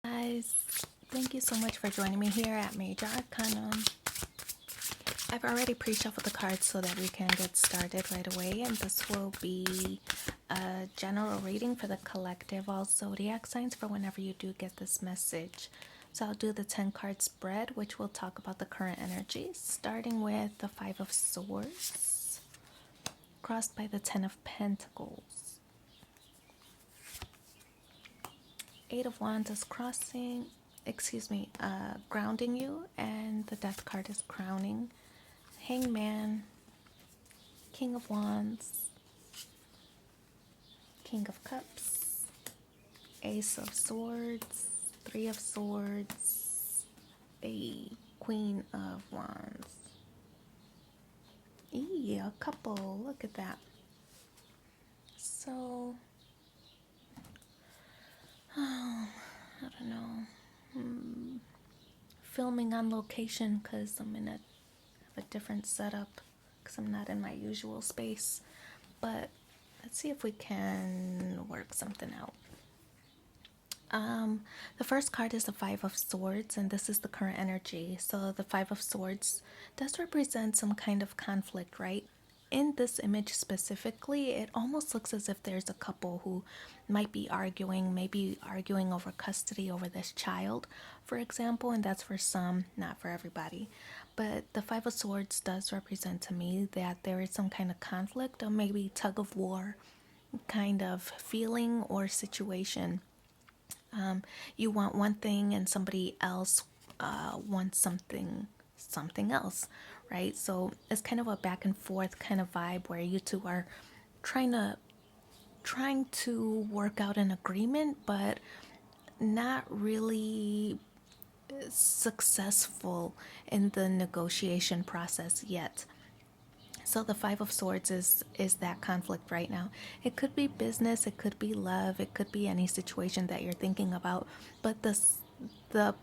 Guys, thank you so much for joining me here at Major Arcanum. I've already pre-shuffled the cards so that we can get started right away, and this will be a general reading for the collective, all zodiac signs, for whenever you do get this message. So I'll do the 10 card spread, which will talk about the current energies, starting with the 5 of Swords, crossed by the 10 of Pentacles. 8 of Wands is grounding you, and the Death card is crowning. Hangman, King of Wands, King of Cups, Ace of Swords, 3 of Swords, a Queen of Wands. A couple, look at that. So, I don't know. Filming on location because I'm in a different setup because I'm not in my usual space. But let's see if we can work something out. The first card is the 5 of Swords, and this is the current energy. So the 5 of Swords does represent some kind of conflict, right? In this image specifically, it almost looks as if there's a couple who might be arguing, maybe arguing over custody over this child, for example, and that's for some, not for everybody. But the 5 of Swords does represent to me that there is some kind of conflict or maybe tug of war kind of feeling or situation. You want one thing and somebody else wants something else, right? So it's kind of a back and forth kind of vibe where you two are trying to work out an agreement, but not really successful in the negotiation process yet. So the 5 of Swords is that conflict right now. It could be business, it could be love, it could be any situation that you're thinking about. But the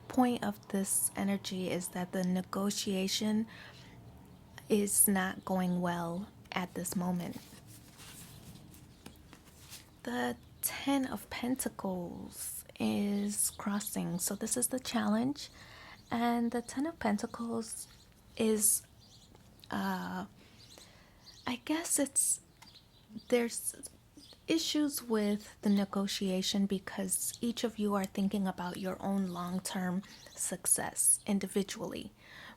point of this energy is that the negotiation is not going well at this moment. The 10 of Pentacles is crossing. So this is the challenge. And the 10 of Pentacles is I guess there's issues with the negotiation because each of you are thinking about your own long-term success individually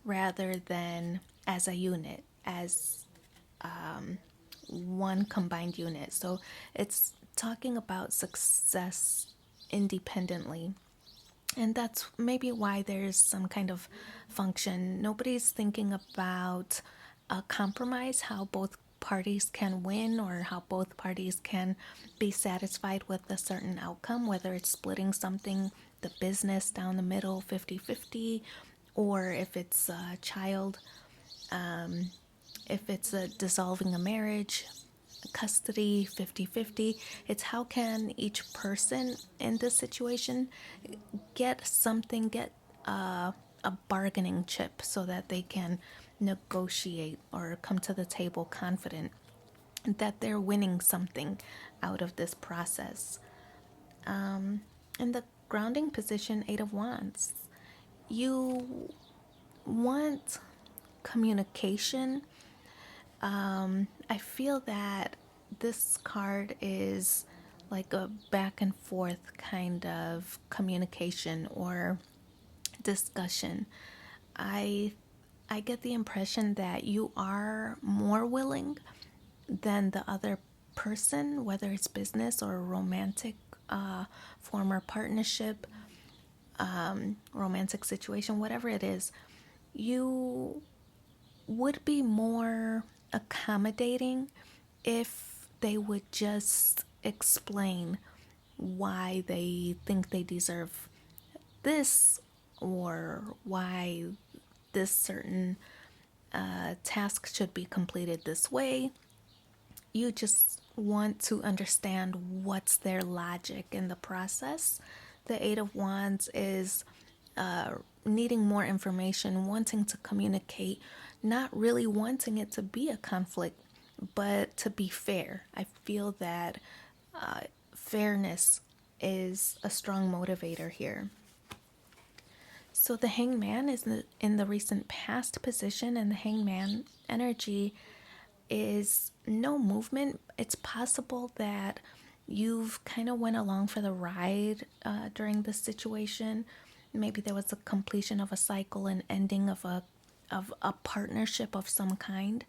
rather than as a unit, as one combined unit. So it's talking about success independently. And that's maybe why there's some kind of function. Nobody's thinking about a compromise, how both parties can win or how both parties can be satisfied with a certain outcome, whether it's splitting something, the business down the middle 50-50, or if it's a child, if it's a dissolving a marriage, custody 50-50. It's how can each person in this situation get something, get a bargaining chip so that they can negotiate or come to the table confident that they're winning something out of this process. In the grounding position, 8 of Wands, you want communication. I feel that this card is like a back and forth kind of communication or discussion. I get the impression that you are more willing than the other person, whether it's business or romantic, former partnership, romantic situation, whatever it is. You would be more accommodating if they would just explain why they think they deserve this or why this certain task should be completed this way. You just want to understand what's their logic in the process. The 8 of Wands is needing more information, wanting to communicate, not really wanting it to be a conflict, but to be fair. I feel that fairness is a strong motivator here. So the hangman is in the recent past position, and the hangman energy is no movement. It's possible that you've kind of went along for the ride during this situation. Maybe there was a completion of a cycle, an ending of a partnership of some kind.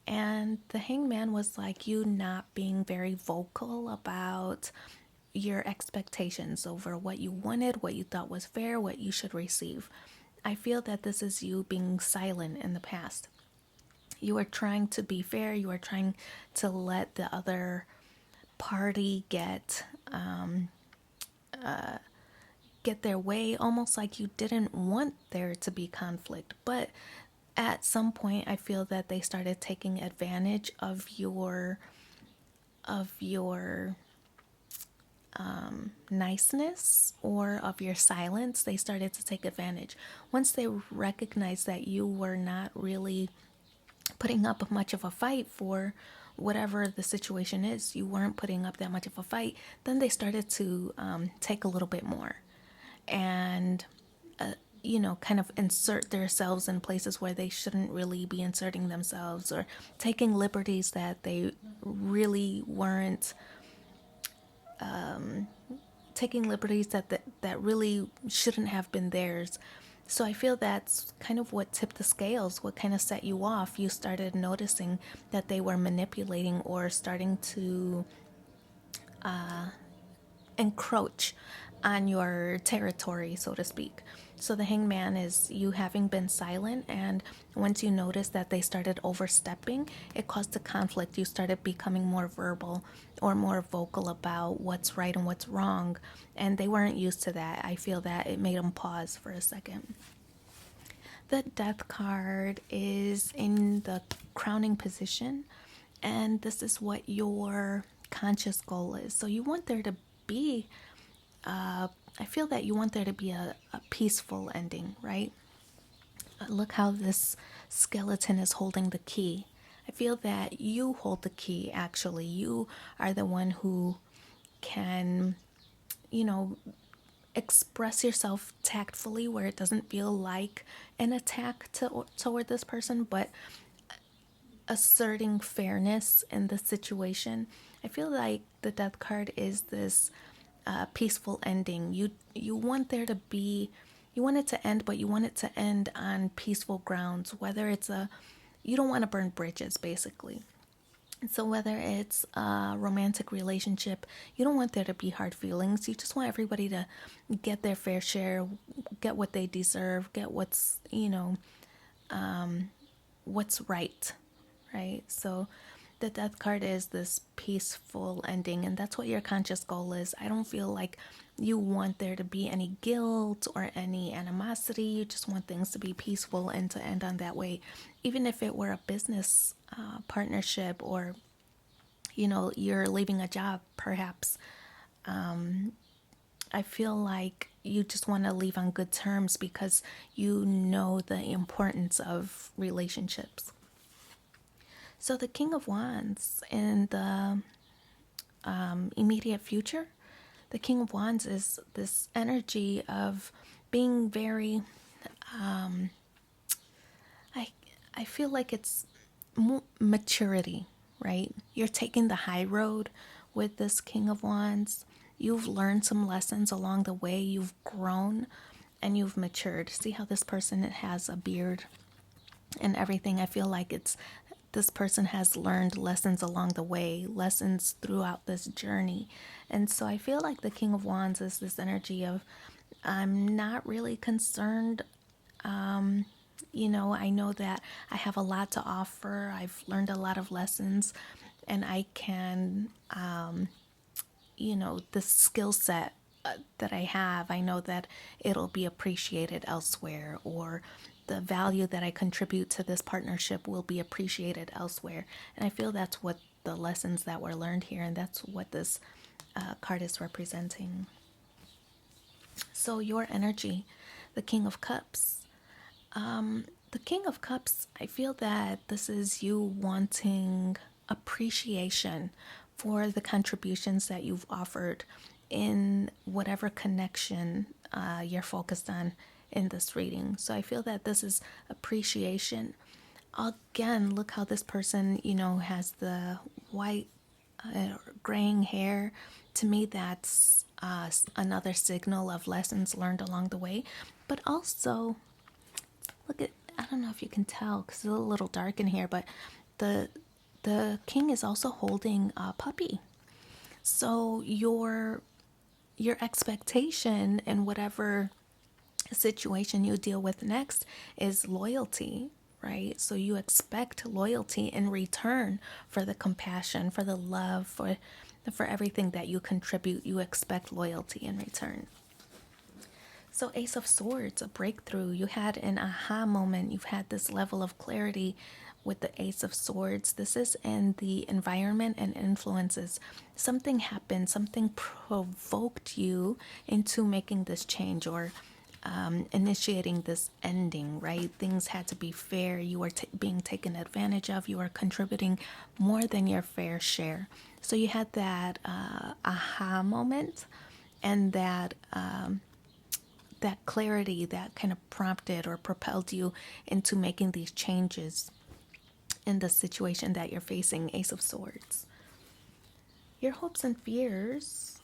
And the hangman was like you not being very vocal about your expectations over what you wanted, what you thought was fair, what you should receive. I feel that this is you being silent in the past. You are trying to be fair, you are trying to let the other party get their way, almost like you didn't want there to be conflict. But at some point I feel that they started taking advantage of your niceness or of your silence. They started to take advantage. Once they recognized that you were not really putting up much of a fight for whatever the situation is, you weren't putting up that much of a fight, then they started to take a little bit more and kind of insert themselves in places where they shouldn't really be inserting themselves, or taking liberties that they really weren't taking liberties that really shouldn't have been theirs. So I feel that's kind of what tipped the scales, what kind of set you off. You started noticing that they were manipulating or starting to encroach on your territory, so to speak. So the hangman is you having been silent, and once you noticed that they started overstepping, it caused a conflict. You started becoming more verbal or more vocal about what's right and what's wrong, and they weren't used to that. I feel that it made them pause for a second. The death card is in the crowning position, and this is what your conscious goal is. So you want there to be I feel that you want there to be a peaceful ending, right? Look how this skeleton is holding the key. I feel that you hold the key, actually. You are the one who can, you know, express yourself tactfully where it doesn't feel like an attack toward this person, but asserting fairness in the situation. I feel like the death card is this peaceful ending. You want there to be, you want it to end, but you want it to end on peaceful grounds. Whether it's you don't want to burn bridges, basically. So whether it's a romantic relationship, you don't want there to be hard feelings. You just want everybody to get their fair share, get what they deserve, get what's right, right? So the death card is this peaceful ending, and that's what your conscious goal is. I don't feel like you want there to be any guilt or any animosity. You just want things to be peaceful and to end on that way. Even if it were a business partnership, or you're leaving a job, perhaps. I feel like you just want to leave on good terms because you know the importance of relationships. So the King of Wands in the immediate future, the King of Wands is this energy of being very, I feel like it's maturity, right? You're taking the high road with this King of Wands. You've learned some lessons along the way. You've grown and you've matured. See how this person has a beard and everything? I feel like this person has learned lessons along the way, lessons throughout this journey. And so I feel like the King of Wands is this energy of, I'm not really concerned. I know that I have a lot to offer. I've learned a lot of lessons, and I can, the skill set that I have, I know that it'll be appreciated elsewhere, or the value that I contribute to this partnership will be appreciated elsewhere. And I feel that's what the lessons that were learned here, and that's what this card is representing. So your energy, the King of Cups. The King of Cups, I feel that this is you wanting appreciation for the contributions that you've offered in whatever connection you're focused on in this reading. So I feel that this is appreciation. Again, look how this person, has the white, graying hair. To me, that's another signal of lessons learned along the way. But also, look at, I don't know if you can tell because it's a little dark in here, but the king is also holding a puppy. So your expectation in whatever situation you deal with next is loyalty, right? So you expect loyalty in return for the compassion, for the love, for everything that you contribute. You expect loyalty in return. So Ace of Swords, a breakthrough. You had an aha moment. You've had this level of clarity with the Ace of Swords. This is in the environment and influences. Something happened, something provoked you into making this change or initiating this ending, right? Things had to be fair. You were being taken advantage of. You were contributing more than your fair share. So you had that aha moment and that clarity that kind of prompted or propelled you into making these changes in the situation that you're facing. Ace of Swords. Your hopes and fears.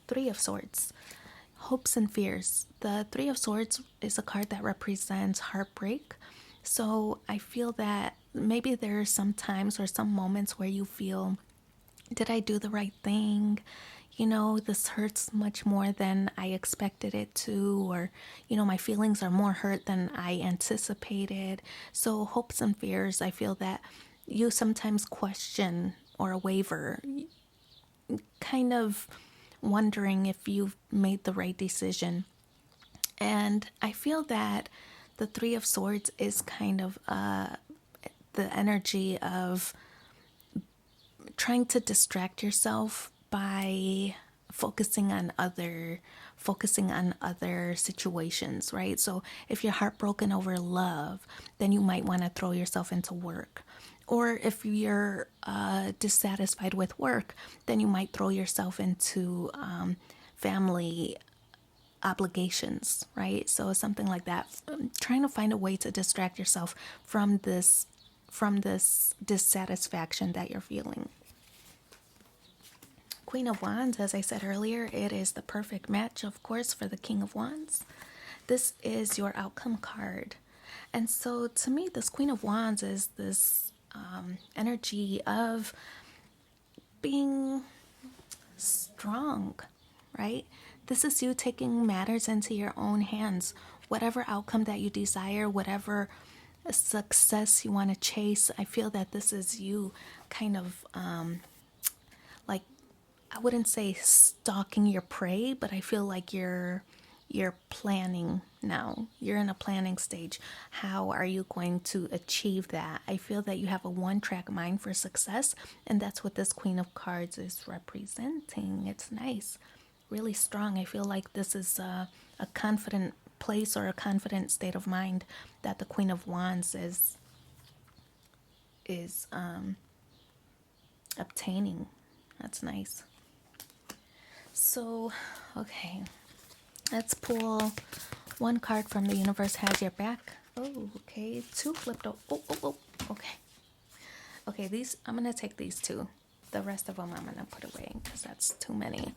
Three of Swords. Hopes and fears. The Three of Swords is a card that represents heartbreak. So I feel that maybe there are some times or some moments where you feel, did I do the right thing? This hurts much more than I expected it to, or, my feelings are more hurt than I anticipated. So hopes and fears, I feel that you sometimes question or waver, kind of wondering if you've made the right decision. And I feel that the Three of Swords is kind of the energy of trying to distract yourself by focusing on other situations, right? So if you're heartbroken over love, then you might want to throw yourself into work. Or if you're dissatisfied with work, then you might throw yourself into family obligations, right? So something like that. Trying to find a way to distract yourself from this dissatisfaction that you're feeling. Queen of Wands, as I said earlier, it is the perfect match, of course, for the King of Wands. This is your outcome card. And so to me, this Queen of Wands is this energy of being strong, right? This is you taking matters into your own hands. Whatever outcome that you desire, whatever success you want to chase, I feel that this is you kind of like, I wouldn't say stalking your prey, but I feel like you're planning now. You're in a planning stage. How are you going to achieve that? I feel that you have a one-track mind for success, and that's what this Queen of Cards is representing. It's nice, really strong. I feel like this is a confident place or a confident state of mind that the Queen of Wands is obtaining. That's nice. So, okay, let's pull one card from the universe has your back. Oh, okay, two flipped over. Oh, okay. Okay, these, I'm going to take these two. The rest of them I'm going to put away because that's too many.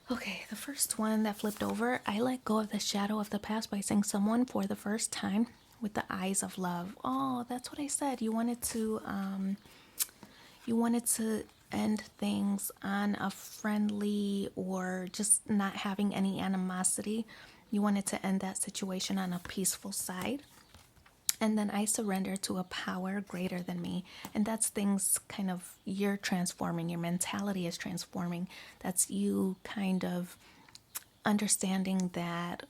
Okay, the first one that flipped over, I let go of the shadow of the past by seeing someone for the first time with the eyes of love. Oh, that's what I said. You wanted to end things on a friendly or just not having any animosity. You wanted to end that situation on a peaceful side. And then I surrender to a power greater than me. And that's things kind of you're transforming. Your mentality is transforming. That's you kind of understanding that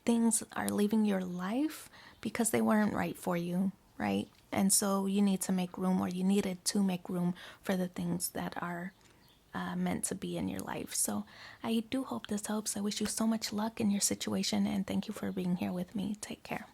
things are leaving your life because they weren't right for you, right? And so you need to make room, or you needed to make room for the things that are meant to be in your life. So I do hope this helps. I wish you so much luck in your situation, and thank you for being here with me. Take care.